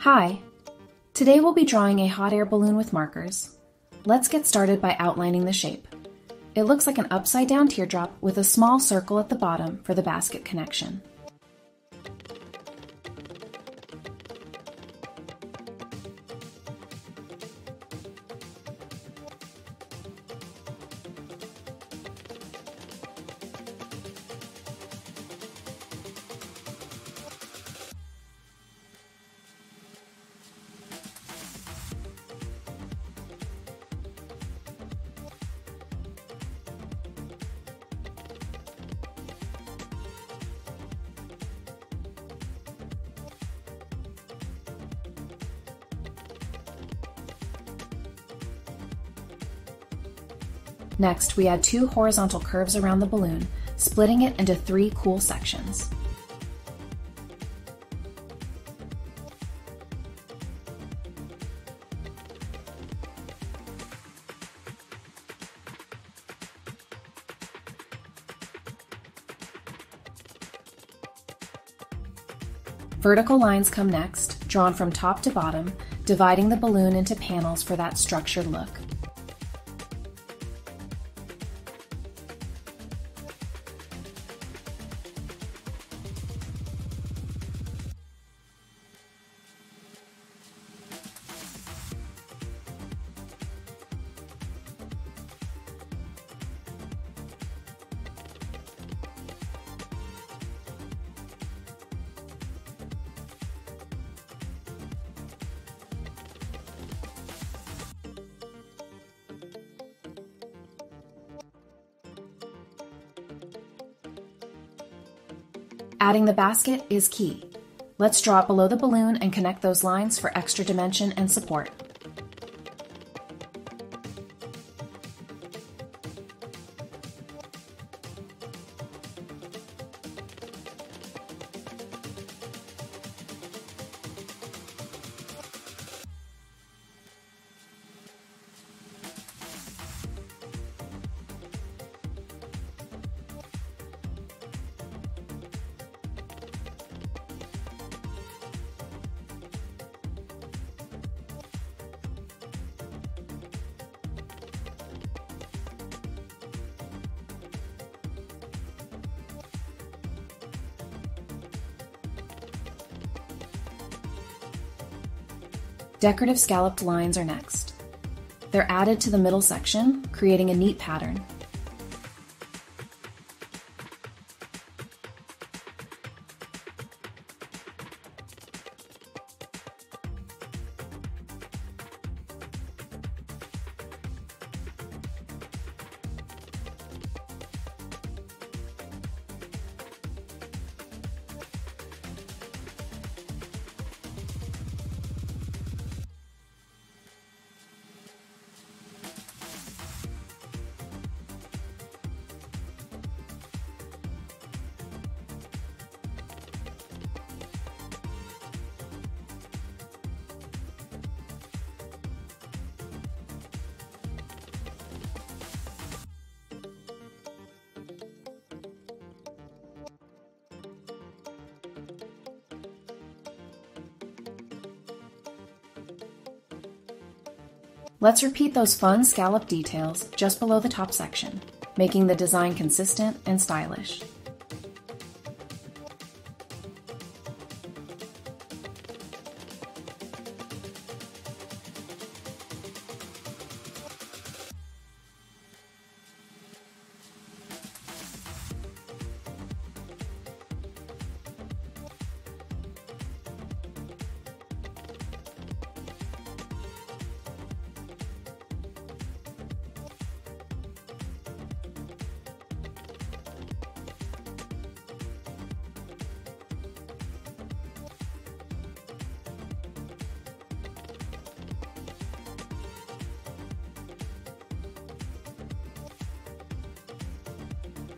Hi! Today we'll be drawing a hot air balloon with markers. Let's get started by outlining the shape. It looks like an upside-down teardrop with a small circle at the bottom for the basket connection. Next, we add 2 horizontal curves around the balloon, splitting it into 3 cool sections. Vertical lines come next, drawn from top to bottom, dividing the balloon into panels for that structured look. Adding the basket is key. Let's draw it below the balloon and connect those lines for extra dimension and support. Decorative scalloped lines are next. They're added to the middle section, creating a neat pattern. Let's repeat those fun scallop details just below the top section, making the design consistent and stylish.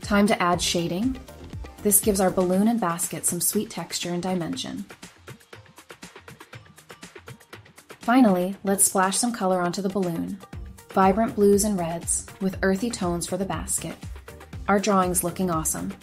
Time to add shading. This gives our balloon and basket some sweet texture and dimension. Finally, let's splash some color onto the balloon. Vibrant blues and reds, with earthy tones for the basket. Our drawing's looking awesome.